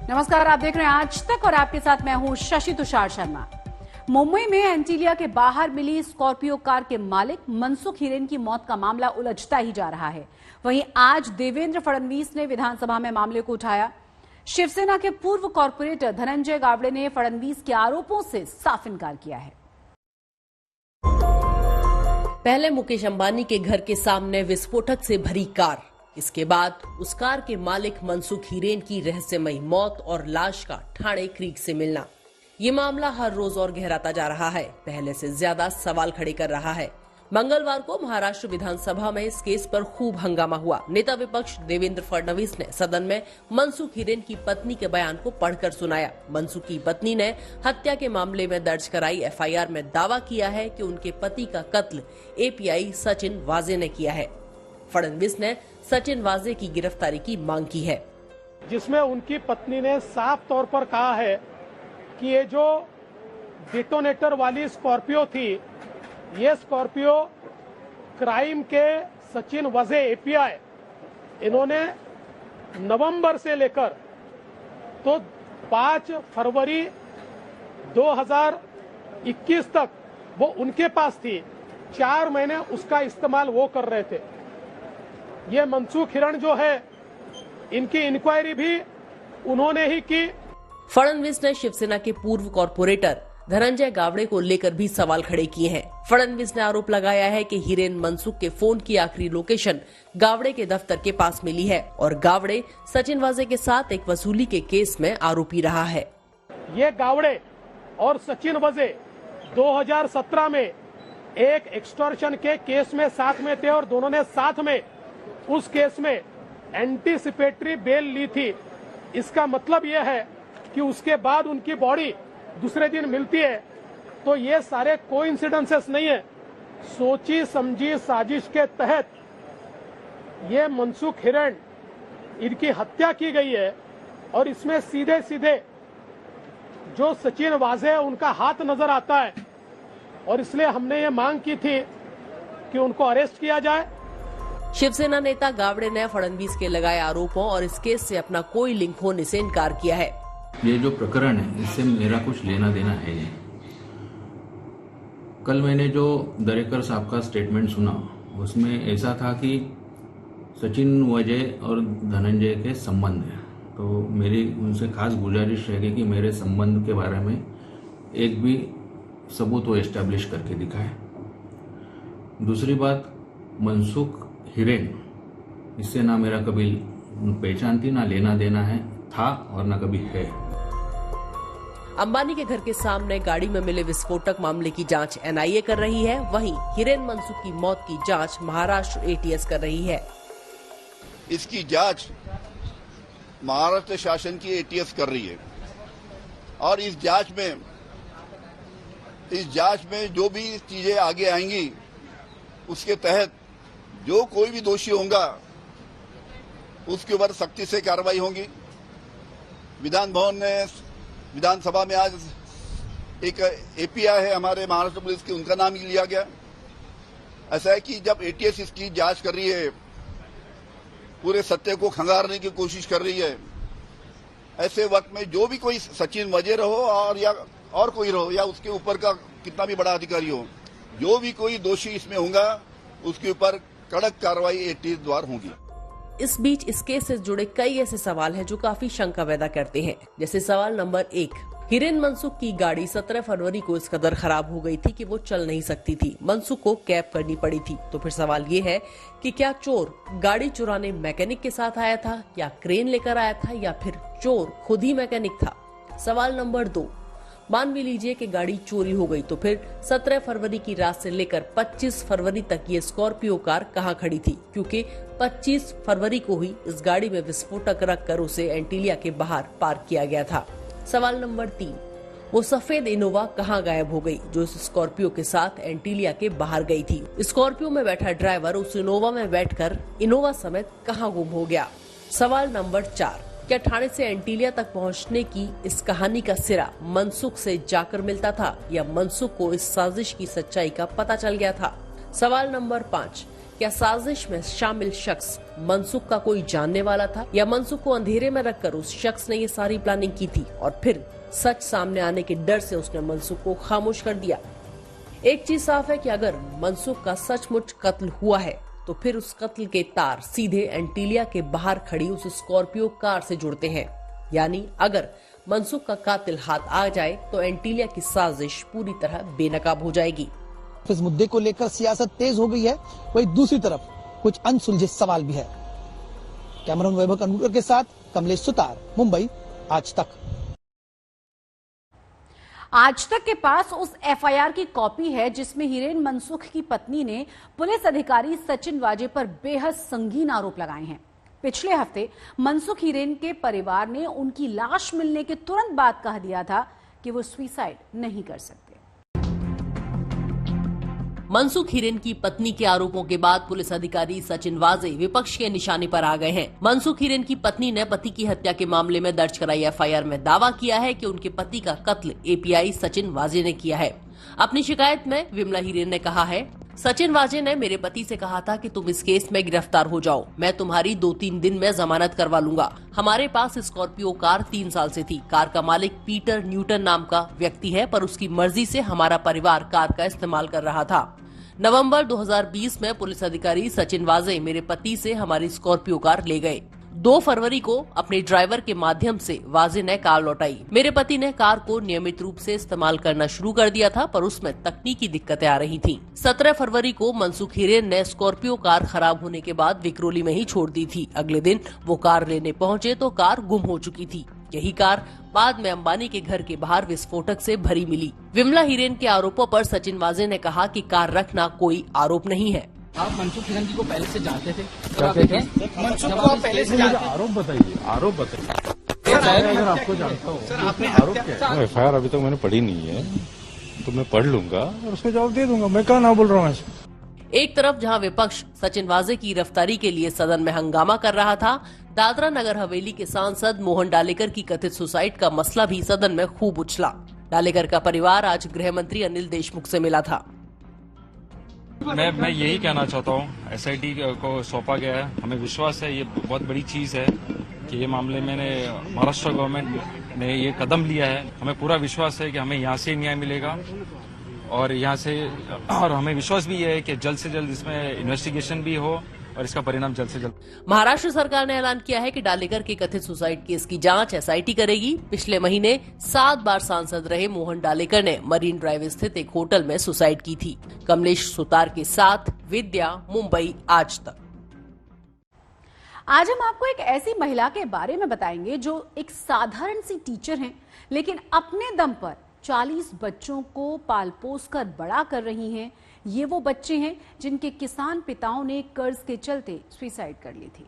नमस्कार, आप देख रहे हैं आज तक और आपके साथ मैं हूं शशि तुषार शर्मा। मुंबई में एंटीलिया के बाहर मिली स्कॉर्पियो कार के मालिक मनसुख हिरेन की मौत का मामला उलझता ही जा रहा है। वहीं आज देवेंद्र फडणवीस ने विधानसभा में मामले को उठाया। शिवसेना के पूर्व कॉर्पोरेटर धनंजय गावड़े ने फडणवीस के आरोपों से साफ इनकार किया है। पहले मुकेश अंबानी के घर के सामने विस्फोटक से भरी कार, इसके बाद उस कार के मालिक मनसुख हिरेन की रहस्यमयी मौत और लाश का ठाणे क्रीक से मिलना। ये मामला हर रोज और गहराता जा रहा है, पहले से ज्यादा सवाल खड़े कर रहा है। मंगलवार को महाराष्ट्र विधानसभा में इस केस पर खूब हंगामा हुआ। नेता विपक्ष देवेंद्र फडणवीस ने सदन में मनसुख हिरेन की पत्नी के बयान को पढ़कर सुनाया। मनसुख की पत्नी ने हत्या के मामले में दर्ज कराई एफआईआर में दावा किया है कि उनके पति का कत्ल एपीआई सचिन वाजे ने किया है। फडणवीस ने सचिन वाजे की गिरफ्तारी की मांग की है, जिसमें उनकी पत्नी ने साफ तौर पर कहा है कि ये जो डिटोनेटर वाली स्कॉर्पियो थी, ये स्कॉर्पियो क्राइम के सचिन वाजे एपीआई इन्होंने नवंबर से लेकर तो 5 फरवरी 2021 तक वो उनके पास थी। 4 महीने उसका इस्तेमाल वो कर रहे थे। ये मनसुख हिरेन जो है, इनकी इंक्वायरी भी उन्होंने ही की। फडणवीस ने शिवसेना के पूर्व कॉर्पोरेटर धनंजय गावड़े को लेकर भी सवाल खड़े किए हैं। फडणवीस ने आरोप लगाया है कि हिरेन मनसुख के फोन की आखिरी लोकेशन गावड़े के दफ्तर के पास मिली है और गावड़े सचिन वाजे के साथ एक वसूली के केस में आरोपी रहा है। ये गावड़े और सचिन वाजे 2017 में एक एक्सटॉर्शन के केस में साथ में थे और दोनों ने साथ में उस केस में एंटीसिपेटरी बेल ली थी। इसका मतलब यह है कि उसके बाद उनकी बॉडी दूसरे दिन मिलती है। तो ये सारे कोइंसिडेंसेस नहीं है, सोची समझी साजिश के तहत ये मनसुख हिरेन इनकी हत्या की गई है और इसमें सीधे सीधे जो सचिन वाजे है उनका हाथ नजर आता है और इसलिए हमने ये मांग की थी कि उनको अरेस्ट किया जाए। शिवसेना नेता गावड़े ने फडणवीस के लगाए आरोपों और इस केस से अपना कोई लिंक होने से इनकार किया है। ये जो प्रकरण है, इससे मेरा कुछ लेना देना है नहीं। कल मैंने जो दरेकर साहब का स्टेटमेंट सुना, उसमें ऐसा था कि सचिन वाजे और धनंजय के संबंध है। तो मेरी उनसे खास गुजारिश रहेगी कि मेरे संबंध के बारे में एक भी सबूत वो एस्टैब्लिश करके दिखाए। दूसरी बात, मनसुख हिरेन, इससे ना मेरा कभी पहचान थी, ना लेना देना है था और ना कभी है। अंबानी के घर के सामने गाड़ी में मिले विस्फोटक मामले की जांच एनआईए कर रही है। वहीं हिरेन मनसुख की मौत की जांच महाराष्ट्र एटीएस कर रही है। इसकी जांच महाराष्ट्र शासन की एटीएस कर रही है और इस जांच में जो भी चीजें आगे आएंगी, उसके तहत जो कोई भी दोषी होगा उसके ऊपर सख्ती से कार्रवाई होगी। विधानसभा में आज एक एपीआई है हमारे महाराष्ट्र पुलिस की, उनका नाम ही लिया गया। ऐसा है कि जब एटीएस इसकी जांच कर रही है, पूरे सत्य को खंगालने की कोशिश कर रही है, ऐसे वक्त में जो भी कोई सचिन वाजे रहो और कोई रहो या उसके ऊपर का कितना भी बड़ा अधिकारी हो, जो भी कोई दोषी इसमें होगा उसके ऊपर कड़क कार्रवाई एटीएस द्वारा होगी। इस बीच इस केस से जुड़े कई ऐसे सवाल हैं जो काफी शंका पैदा करते हैं। जैसे सवाल नंबर 1, हिरेन मनसुख की गाड़ी 17 फरवरी को इस कदर खराब हो गई थी कि वो चल नहीं सकती थी, मनसुख को कैब करनी पड़ी थी। तो फिर सवाल ये है कि क्या चोर गाड़ी चुराने मैकेनिक के साथ आया था या क्रेन लेकर आया था या फिर चोर खुद ही मैकेनिक था। सवाल नंबर 2, मान भी लीजिए कि गाड़ी चोरी हो गई, तो फिर 17 फरवरी की रात से लेकर 25 फरवरी तक ये स्कॉर्पियो कार कहाँ खड़ी थी, क्योंकि 25 फरवरी को ही इस गाड़ी में विस्फोटक रखकर उसे एंटीलिया के बाहर पार्क किया गया था। सवाल नंबर 3, वो सफेद इनोवा कहाँ गायब हो गई जो इस स्कॉर्पियो के साथ एंटीलिया के बाहर गई थी। स्कॉर्पियो में बैठा ड्राइवर उस इनोवा में बैठकर इनोवा समेत कहाँ गुम हो गया। सवाल नंबर 4, क्या ठाणे से एंटीलिया तक पहुंचने की इस कहानी का सिरा मनसुख से जाकर मिलता था या मनसुख को इस साजिश की सच्चाई का पता चल गया था। सवाल नंबर 5, क्या साजिश में शामिल शख्स मनसुख का कोई जानने वाला था या मनसुख को अंधेरे में रखकर उस शख्स ने ये सारी प्लानिंग की थी और फिर सच सामने आने के डर से उसने मनसुख को खामोश कर दिया? एक चीज साफ है कि अगर मनसुख का सचमुच कत्ल हुआ है तो फिर उस कत्ल के तार सीधे एंटीलिया के बाहर खड़ी उस स्कॉर्पियो कार से जुड़ते हैं। यानी अगर मनसुख का कातिल हाथ आ जाए तो एंटीलिया की साजिश पूरी तरह बेनकाब हो जाएगी। इस मुद्दे को लेकर सियासत तेज हो गई है, वहीं दूसरी तरफ कुछ अनसुलझे सवाल भी है। कैमरामैन वैभव कानूरकर के साथ कमलेश सुतार, मुंबई, आज तक। आज तक के पास उस एफआईआर की कॉपी है जिसमें हिरेन मनसुख की पत्नी ने पुलिस अधिकारी सचिन वाजे पर बेहद संगीन आरोप लगाए हैं। पिछले हफ्ते मनसुख हिरेन के परिवार ने उनकी लाश मिलने के तुरंत बाद कह दिया था कि वो सुसाइड नहीं कर सकते। मनसुख हिरेन की पत्नी के आरोपों के बाद पुलिस अधिकारी सचिन वाजे विपक्ष के निशाने पर आ गए हैं। मनसुख हिरेन की पत्नी ने पति की हत्या के मामले में दर्ज कराई एफआईआर में दावा किया है कि उनके पति का कत्ल एपीआई सचिन वाजे ने किया है। अपनी शिकायत में विमला हिरेन ने कहा है, सचिन वाजे ने मेरे पति से कहा था कि तुम इस केस में गिरफ्तार हो जाओ, मैं तुम्हारी 2-3 दिन में जमानत करवा लूंगा। हमारे पास स्कॉर्पियो कार 3 साल से थी। कार का मालिक पीटर न्यूटन नाम का व्यक्ति है, पर उसकी मर्जी से हमारा परिवार कार का इस्तेमाल कर रहा था। नवंबर 2020 में पुलिस अधिकारी सचिन वाजे मेरे पति से हमारी स्कॉर्पियो कार ले गए। 2 फरवरी को अपने ड्राइवर के माध्यम से वाजे ने कार लौटाई। मेरे पति ने कार को नियमित रूप से इस्तेमाल करना शुरू कर दिया था, पर उसमें तकनीकी दिक्कतें आ रही थीं। 17 फरवरी को मनसुख हिरेन ने स्कॉर्पियो कार खराब होने के बाद विक्रोली में ही छोड़ दी थी। अगले दिन वो कार लेने पहुंचे तो कार गुम हो चुकी थी। यही कार बाद में अंबानी के घर के बाहर विस्फोटक से भरी मिली। विमला हिरेन के आरोपों पर सचिन वाजे ने कहा कि कार रखना कोई आरोप नहीं है। आप मनसुख हिरेन जी को पहले से जानते थे? मनसुख को आप पहले से जानते थे? आरोप बताइए। अगर आपको जानता हूँ सर, आपने आरोप क्या है? एफआईआर अभी तक मैंने पढ़ी नहीं है, तो मैं पढ़ लूंगा और उसको जवाब दे दूंगा। मैं क्या ना बोल रहा हूँ। एक तरफ जहां विपक्ष सचिन वाजे की गिरफ्तारी के लिए सदन में हंगामा कर रहा था, दादरा नगर हवेली के सांसद मोहन डालेकर की कथित सुसाइड का मसला भी सदन में खूब उछला। डालेकर का परिवार आज गृह मंत्री अनिल देशमुख से मिला था। मैं यही कहना चाहता हूँ, एसआईटी को सौंपा गया है। हमें विश्वास है ये बहुत बड़ी चीज है कि ये मामले में महाराष्ट्र गवर्नमेंट ने ये कदम लिया है। हमें पूरा विश्वास है कि हमें यहाँ से न्याय मिलेगा और यहाँ से, और हमें विश्वास भी है कि जल्द से जल्द इसमें इन्वेस्टिगेशन भी हो और इसका परिणाम जल्द से जल्द। महाराष्ट्र सरकार ने ऐलान किया है कि डालेकर के कथित सुसाइड केस की जांच एसआईटी करेगी। पिछले महीने 7 बार सांसद रहे मोहन डालेकर ने मरीन ड्राइव स्थित एक होटल में सुसाइड की थी। कमलेश सुतार के साथ विद्या, मुंबई, आज तक। आज हम आपको एक ऐसी महिला के बारे में बताएंगे जो एक साधारण सी टीचर हैं, लेकिन अपने दम पर 40 बच्चों को पाल पोस कर बड़ा कर रही हैं। ये वो बच्चे हैं जिनके किसान पिताओं ने कर्ज के चलते सुसाइड कर ली थी।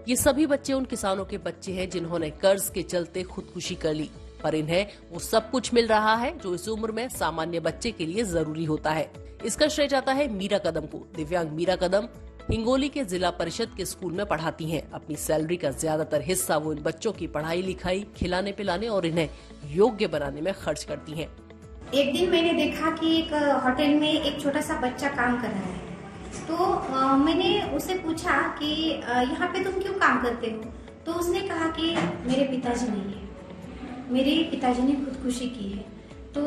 ये सभी बच्चे उन किसानों के बच्चे हैं जिन्होंने कर्ज के चलते खुदकुशी कर ली, पर इन्हें वो सब कुछ मिल रहा है जो इस उम्र में सामान्य बच्चे के लिए जरूरी होता है। इसका श्रेय जाता है मीरा कदम को। दिव्यांग मीरा कदम हिंगोली के जिला परिषद के स्कूल में पढ़ाती हैं। अपनी सैलरी का ज्यादातर हिस्सा वो इन बच्चों की पढ़ाई लिखाई, खिलाने पिलाने और इन्हें योग्य बनाने में खर्च करती हैं। एक दिन मैंने देखा कि एक होटल में एक छोटा सा बच्चा काम कर रहा है, तो मैंने उससे पूछा कि यहाँ पे तुम क्यों काम करते हो? तो उसने कहा कि मेरे पिताजी नहीं है, मेरे पिताजी ने खुदकुशी की है। तो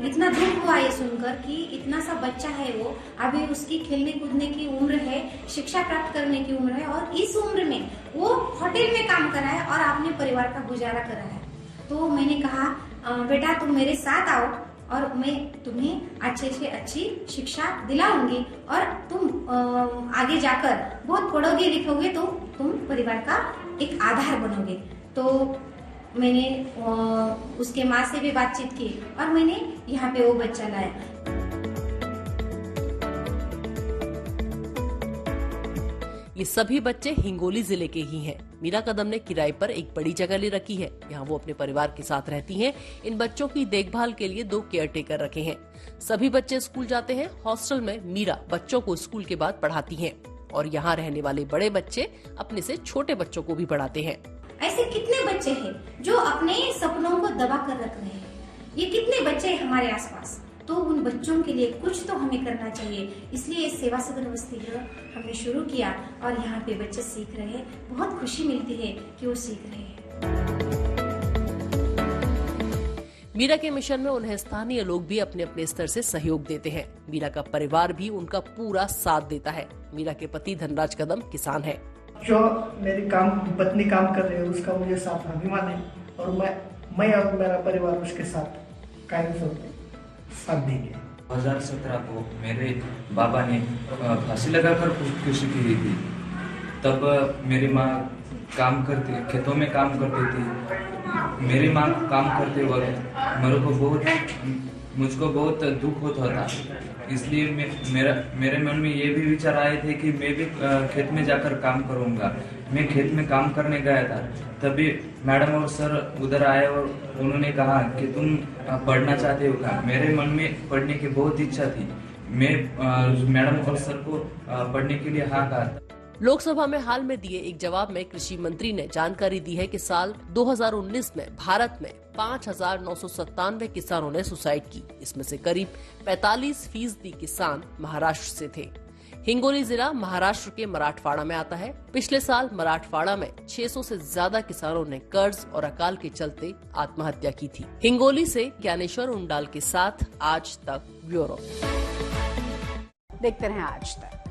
इतना दुख हुआ ये सुनकर कि इतना सा बच्चा है वो, अभी उसकी खेलने कूदने की उम्र है, शिक्षा प्राप्त करने की उम्र है, और इस उम्र में वो होटल में काम कर रहा है और अपने परिवार का गुजारा कर रहा है। तो मैंने कहा बेटा तुम मेरे साथ आओ और मैं तुम्हें अच्छे से अच्छी शिक्षा दिलाऊंगी और तुम आगे जाकर बहुत पढ़ोगे लिखोगे तो तुम परिवार का एक आधार बनोगे। तो मैंने उसके माँ से भी बातचीत की और मैंने यहाँ पे वो बच्चा लाया। ये सभी बच्चे हिंगोली जिले के ही हैं। मीरा कदम ने किराए पर एक बड़ी जगह ले रखी है। यहाँ वो अपने परिवार के साथ रहती हैं। इन बच्चों की देखभाल के लिए 2 केयरटेकर रखे हैं। सभी बच्चे स्कूल जाते हैं। हॉस्टल में मीरा बच्चों को स्कूल के बाद पढ़ाती हैं और यहाँ रहने वाले बड़े बच्चे अपने से छोटे बच्चों को भी पढ़ाते हैं। ऐसे कितने बच्चे हैं जो अपने सपनों को दबा कर रख रहे हैं? ये कितने बच्चे हैं हमारे आसपास? तो उन बच्चों के लिए कुछ तो हमें करना चाहिए। इसलिए सेवा सदन वसति गृह हमने शुरू किया और यहाँ पे बच्चे सीख रहे हैं। बहुत खुशी मिलती है कि वो सीख रहे हैं। मीरा के मिशन में उन्हें स्थानीय लोग भी अपने अपने स्तर से सहयोग देते हैं। मीरा का परिवार भी उनका पूरा साथ देता है। मीरा के पति धनराज कदम किसान है। जो मेरी पत्नी काम कर रही है उसका मुझे साथ अभिमान है और मैं और मेरा परिवार उसके साथ कायम साथ देंगे। 2017 को मेरे बाबा ने फांसी लगाकर खुदकुशी की थी। तब मेरी माँ खेतों में काम करती थी। मेरी माँ काम करते वक्त मुझको बहुत दुख होता था। इसलिए मेरे मन में ये भी विचार आए थे कि मैं भी खेत में जाकर काम करूंगा। मैं खेत में काम करने गया था, तभी मैडम और सर उधर आए और उन्होंने कहा कि तुम पढ़ना चाहते हो क्या? मेरे मन में पढ़ने की बहुत इच्छा थी। मैं मैडम और सर को पढ़ने के लिए हाँ कहा। लोकसभा में हाल में दिए एक जवाब में कृषि मंत्री ने जानकारी दी है कि साल 2019 में भारत में 5,997 किसानों ने सुसाइड की। इसमें से करीब 45% किसान महाराष्ट्र से थे। हिंगोली जिला महाराष्ट्र के मराठवाड़ा में आता है। पिछले साल मराठवाड़ा में 600 से ज्यादा किसानों ने कर्ज और अकाल के चलते आत्महत्या की थी। हिंगोली से ज्ञानेश्वर उंडाल के साथ आज तक ब्यूरो। देखते रहे आज तक।